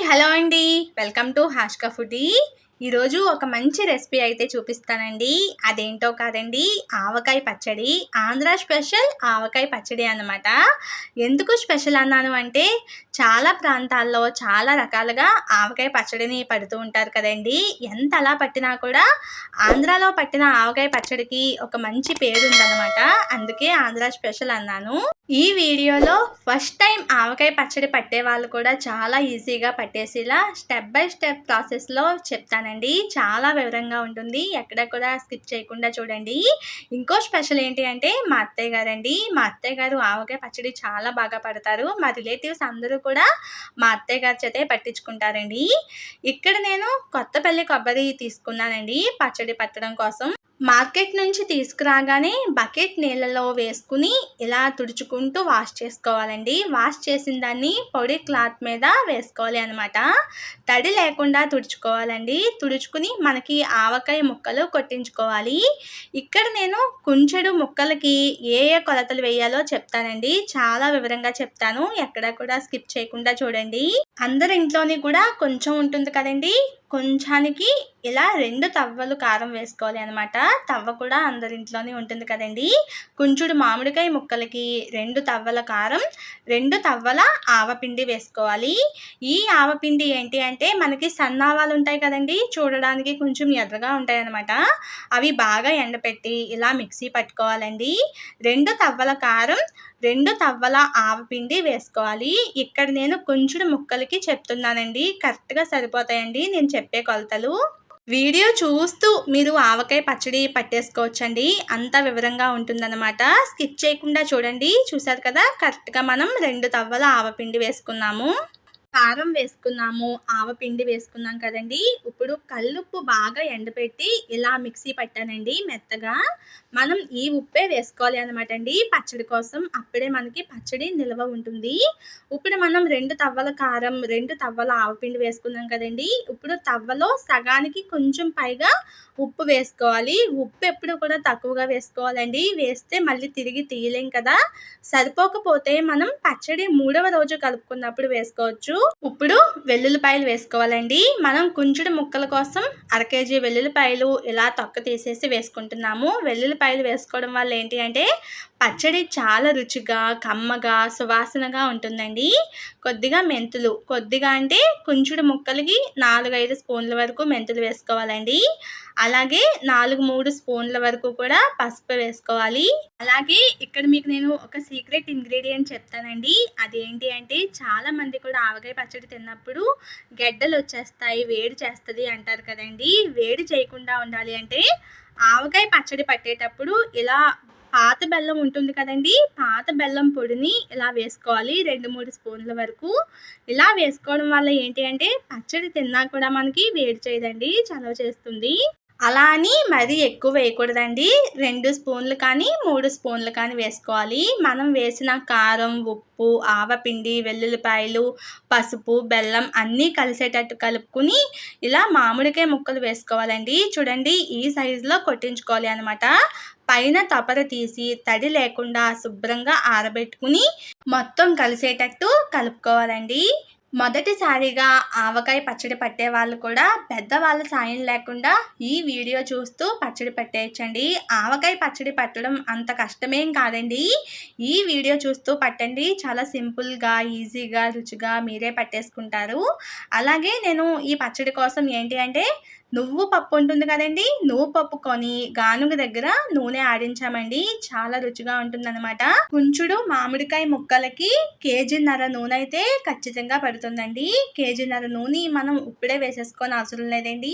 Hello అండి. Welcome to హాష్కా foodie. ఈరోజు ఒక మంచి రెసిపీ అయితే చూపిస్తానండి. అదేంటో కాదండి, ఆవకాయ పచ్చడి. ఆంధ్ర స్పెషల్ ఆవకాయ పచ్చడి అన్నమాట. ఎందుకు స్పెషల్ అన్నాను అంటే, చాలా ప్రాంతాల్లో చాలా రకాలుగా ఆవకాయ పచ్చడిని పడుతూ ఉంటారు కదండి. ఎంతలా పట్టినా కూడా ఆంధ్రాలో పట్టిన ఆవకాయ పచ్చడికి ఒక మంచి పేరుందనమాట. అందుకే ఆంధ్ర స్పెషల్ అన్నాను. ఈ వీడియోలో ఫస్ట్ టైం ఆవకాయ పచ్చడి పట్టే వాళ్ళు కూడా చాలా ఈజీగా పట్టేసేలా స్టెప్ బై స్టెప్ ప్రాసెస్లో చెప్తానండి. చాలా వివరంగా ఉంటుంది, ఎక్కడ కూడా స్కిప్ చేయకుండా చూడండి. ఇంకో స్పెషల్ ఏంటి అంటే మా అత్తయ్య గారండి. మా అత్తయ్య గారు ఆవకాయ పచ్చడి చాలా బాగా పడతారు. మా రిలేటివ్స్ అందరూ కూడా మా అత్తయ్య గారి చేతే పట్టించుకుంటారండి. ఇక్కడ నేను కొత్తపల్లి కొబ్బరి తీసుకున్నానండి పచ్చడి పట్టడం కోసం. మార్కెట్ నుంచి తీసుకురాగానే బకెట్ నీళ్ళలో వేసుకుని ఇలా తుడుచుకుంటూ వాష్ చేసుకోవాలండి. వాష్ చేసిన దాన్ని పొడి క్లాత్ మీద వేసుకోవాలి అనమాట. తడి లేకుండా తుడుచుకోవాలండి. తుడుచుకుని మనకి ఆవకాయ ముక్కలు కొట్టించుకోవాలి. ఇక్కడ నేను కుంచెడు ముక్కలకి ఏ ఏ కొలతలు వేయాలో చెప్తానండి. చాలా వివరంగా చెప్తాను, ఎక్కడ కూడా స్కిప్ చేయకుండా చూడండి. అందరి ఇంట్లోని కూడా కొంచెం ఉంటుంది కదండి. కొంచానికి ఇలా 2 తవ్వలు కారం వేసుకోవాలి అనమాట. తవ్వ కూడా అందరింట్లోనే ఉంటుంది కదండి. కొంచెడు మామిడికాయ ముక్కలకి 2 తవ్వల కారం, 2 తవ్వల ఆవపిండి వేసుకోవాలి. ఈ ఆవపిండి ఏంటి అంటే మనకి సన్నావాలు ఉంటాయి కదండి, చూడడానికి కొంచెం ఎర్రగా ఉంటాయి అనమాట. అవి బాగా ఎండపెట్టి ఇలా మిక్సీ పట్టుకోవాలండి. 2 తవ్వల కారం, 2 తవ్వల ఆవపిండి వేసుకోవాలి. ఇక్కడ నేను కొంచెం ముక్కలకి చెప్తున్నానండి, కరెక్ట్గా సరిపోతాయండి నేను చెప్పే కొలతలు. వీడియో చూస్తూ మీరు ఆవకాయ పచ్చడి పట్టేసుకోవచ్చండి, అంత వివరంగా ఉంటుందన్నమాట. స్కిప్ చేయకుండా చూడండి. చూసారు కదా, కరెక్ట్గా మనం 2 తవ్వల ఆవపిండి వేసుకున్నాము, కారం వేసుకున్నాము, ఆవపిండి వేసుకున్నాం కదండి. ఇప్పుడు కల్లుప్పు బాగా ఎండపెట్టి ఇలా మిక్సీ పట్టానండి మెత్తగా. మనం ఈ ఉప్పే వేసుకోవాలి అనమాట అండి పచ్చడి కోసం, అప్పుడే మనకి పచ్చడి నిల్వ ఉంటుంది. ఇప్పుడు మనం 2 తవ్వల కారం, 2 తవ్వల ఆవపిండి వేసుకున్నాం కదండి. ఇప్పుడు తవ్వలో సగానికి కొంచెం పైగా ఉప్పు వేసుకోవాలి. ఉప్పు ఎప్పుడు కూడా తక్కువగా వేసుకోవాలండి, వేస్తే మళ్ళీ తిరిగి తీయలేం కదా. సరిపోకపోతే మనం పచ్చడి 3వ రోజు కలుపుకున్నప్పుడు వేసుకోవచ్చు. ఇప్పుడు వెల్లుల్లిపాయలు వేసుకోవాలండి. మనం కుంచుడు ముక్కల కోసం 1/2 కేజీ వెల్లుల్లిపాయలు ఇలా తొక్క తీసేసి వేసుకుంటున్నాము. వెల్లుల్లిపాయలు వేసుకోవడం వల్ల ఏంటి అంటే పచ్చడి చాలా రుచిగా, కమ్మగా, సువాసనగా ఉంటుందండి. కొద్దిగా మెంతులు, కొద్దిగా అంటే కుంచుడు ముక్కలకి 4-5 స్పూన్ల వరకు మెంతులు వేసుకోవాలండి. అలాగే 4-3 స్పూన్ల వరకు కూడా పసుపు వేసుకోవాలి. అలాగే ఇక్కడ మీకు నేను ఒక సీక్రెట్ ఇంగ్రీడియంట్ చెప్తానండి. అదేంటి అంటే చాలా మంది కూడా ఆవకాయ పచ్చడి తిన్నప్పుడు గెడ్డలు వచ్చేస్తాయి, వేడి చేస్తుంది అంటారు కదండి. వేడి చేయకుండా ఉండాలి అంటే ఆవకాయ పచ్చడి పట్టేటప్పుడు ఇలా పాత బెల్లం ఉంటుంది కదండి, పాత బెల్లం పొడిని ఇలా వేసుకోవాలి 2-3 స్పూన్ల వరకు. ఇలా వేసుకోవడం వల్ల ఏంటి అంటే పచ్చడి తిన్నా కూడా మనకి వేడి చేయదండి, చలవ చేస్తుంది. అలా అని మరీ ఎక్కువ వేయకూడదండి. 2 స్పూన్లు కానీ 3 స్పూన్లు కానీ వేసుకోవాలి. మనం వేసిన కారం, ఉప్పు, ఆవపిండి, వెల్లుల్లిపాయలు, పసుపు, బెల్లం అన్నీ కలిసేటట్టు కలుపుకుని ఇలా మామిడికాయ ముక్కలు వేసుకోవాలండి. చూడండి, ఈ సైజులో కొట్టించుకోవాలి అనమాట. పైన తపర తీసి తడి లేకుండా శుభ్రంగా ఆరబెట్టుకుని మొత్తం కలిసేటట్టు కలుపుకోవాలండి. మొదటిసారిగా ఆవకాయ పచ్చడి పట్టే వాళ్ళు కూడా పెద్దవాళ్ళ సాయం లేకుండా ఈ వీడియో చూస్తూ పచ్చడి పట్టేయచ్చండి. ఆవకాయ పచ్చడి పట్టడం అంత కష్టమేం కాదండి. ఈ వీడియో చూస్తూ పట్టండి, చాలా సింపుల్గా, ఈజీగా, రుచిగా మీరే పట్టేసుకుంటారు. అలాగే నేను ఈ పచ్చడి కోసం ఏంటి అంటే నువ్వు పప్పు ఉంటుంది కదండి, నువ్వు పప్పు కొని గానుగ దగ్గర నూనె ఆడించామండి. చాలా రుచిగా ఉంటుందన్నమాట. కుంచుడు మామిడికాయ ముక్కలకి 1.5 కేజీ నూనె అయితే ఖచ్చితంగా పడుతుందండి. 1.5 కేజీ నూనె మనం ఇప్పుడే వేసేసుకొని అవసరం లేదండి,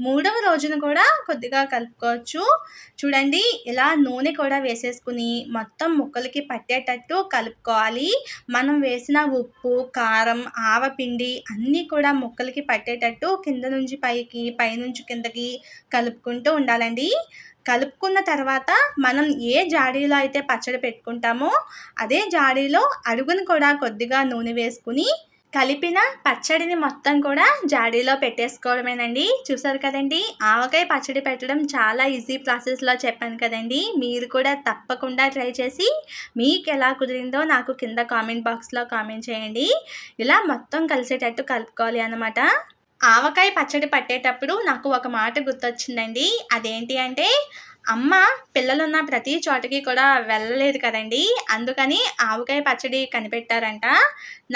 3వ రోజున కూడా కొద్దిగా కలుపుకోవచ్చు. చూడండి, ఇలా నూనె కూడా వేసేసుకుని మొత్తం ముక్కలకి పట్టేటట్టు కలుపుకోవాలి. మనం వేసిన ఉప్పు, కారం, ఆవపిండి అన్నీ కూడా ముక్కలకి పట్టేటట్టు కింద నుంచి పైకి, పైనుంచి కిందకి కలుపుకుంటూ ఉండాలండి. కలుపుకున్న తర్వాత మనం ఏ జాడీలో అయితే పచ్చడి పెట్టుకుంటామో అదే జాడీలో అడుగును కూడా కొద్దిగా నూనె వేసుకుని కలిపిన పచ్చడిని మొత్తం కూడా జాడీలో పెట్టేసుకోవడమేనండి. చూసారు కదండి, ఆవకాయ పచ్చడి పెట్టడం చాలా ఈజీ ప్రాసెస్లో చెప్పాను కదండి. మీరు కూడా తప్పకుండా ట్రై చేసి మీకు ఎలా కుదిరిందో నాకు కింద కామెంట్ బాక్స్లో కామెంట్ చేయండి. ఇలా మొత్తం కలిసేటట్టు కలుపుకోవాలి అన్నమాట. ఆవకాయ పచ్చడి పట్టేటప్పుడు నాకు ఒక మాట గుర్తొచ్చిందండి. అదేంటి అంటే, అమ్మ పిల్లలున్న ప్రతి చోటకి కూడా వెళ్ళలేదు కదండి, అందుకని ఆవకాయ పచ్చడి కనిపెట్టారంట.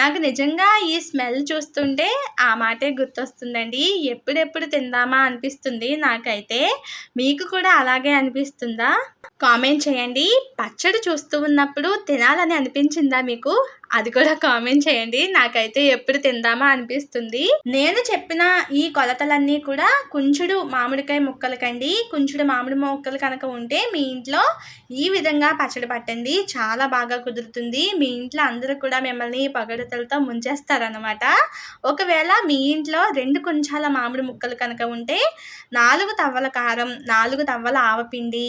నాకు నిజంగా ఈ స్మెల్ చూస్తుంటే ఆ మాటే గుర్తొస్తుందండి. ఎప్పుడెప్పుడు తిందామా అనిపిస్తుంది నాకైతే. మీకు కూడా అలాగే అనిపిస్తుందా? కామెంట్ చేయండి. పచ్చడి చూస్తూ ఉన్నప్పుడు తినాలని అనిపించిందా మీకు? అది కూడా కామెంట్ చేయండి. నాకైతే ఎప్పుడు తిందామా అనిపిస్తుంది. నేను చెప్పిన ఈ కొలతలన్నీ కూడా కుంచుడు మామిడికాయ ముక్కలకండి. కుంచుడు మామిడి ముక్కలు కనుక ఉంటే మీ ఇంట్లో ఈ విధంగా పచ్చడి పట్టండి, చాలా బాగా కుదురుతుంది. మీ ఇంట్లో అందరూ కూడా మిమ్మల్ని పొగడతలతో ముంచేస్తారనమాట. ఒకవేళ మీ ఇంట్లో 2 కుంచాల మామిడి ముక్కలు కనుక ఉంటే 4 తవ్వల కారం, 4 తవ్వల ఆవపిండి,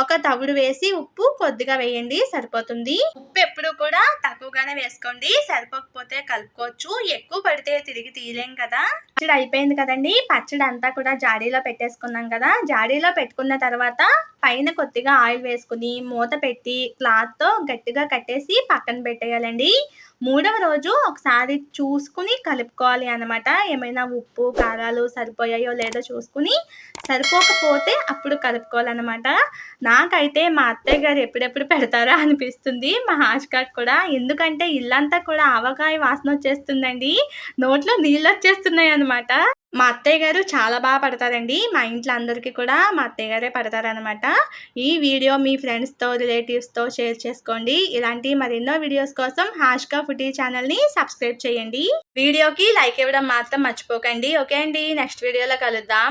ఒక తవుడు వేసి ఉప్పు కొద్దిగా వేయండి, సరిపోతుంది. ఉప్పు ఎప్పుడు కూడా తక్కువగానే వేసుకోండి, సరిపోకపోతే కలుపుకోవచ్చు. ఎక్కువ పడితే తిరిగి తీయలేం కదా. పచ్చడి అయిపోయింది కదండి. పచ్చడి అంతా కూడా జాడీలో పెట్టేసుకున్నాం కదా. జాడీలో పెట్టుకున్న తర్వాత పైన కొద్దిగా ఆయిల్ వేసుకుని మూత పెట్టి క్లాత్తో గట్టిగా కట్టేసి పక్కన పెట్టేయాలండి. 3వ రోజు ఒకసారి చూసుకుని కలుపుకోవాలి అన్నమాట. ఏమైనా ఉప్పు కారాలు సరిపోయాయో లేదో చూసుకుని, సరిపోకపోతే అప్పుడు కలుపుకోవాలన్నమాట. నాకైతే మా అత్తయ్య గారు ఎప్పుడెప్పుడు పెడతారా అనిపిస్తుంది, మా హాష్కాకి కూడా. ఎందుకంటే ఇల్లంతా కూడా ఆవకాయ వాసన వచ్చేస్తుందండి, నోట్లో నీళ్ళు వచ్చేస్తున్నాయి అనమాట. మా అత్తయ్య గారు చాలా బాగా పడతారండి. మా ఇంట్లో అందరికీ కూడా మా అత్తయ్య గారే పడతారనమాట. ఈ వీడియో మీ ఫ్రెండ్స్తో రిలేటివ్స్తో షేర్ చేసుకోండి. ఇలాంటి మరెన్నో వీడియోస్ కోసం హాష్కా ఫుడీ ఛానల్ని సబ్స్క్రైబ్ చేయండి. వీడియోకి లైక్ ఇవ్వడం మాత్రం మర్చిపోకండి. ఓకే అండి, నెక్స్ట్ వీడియోలో కలుద్దాం.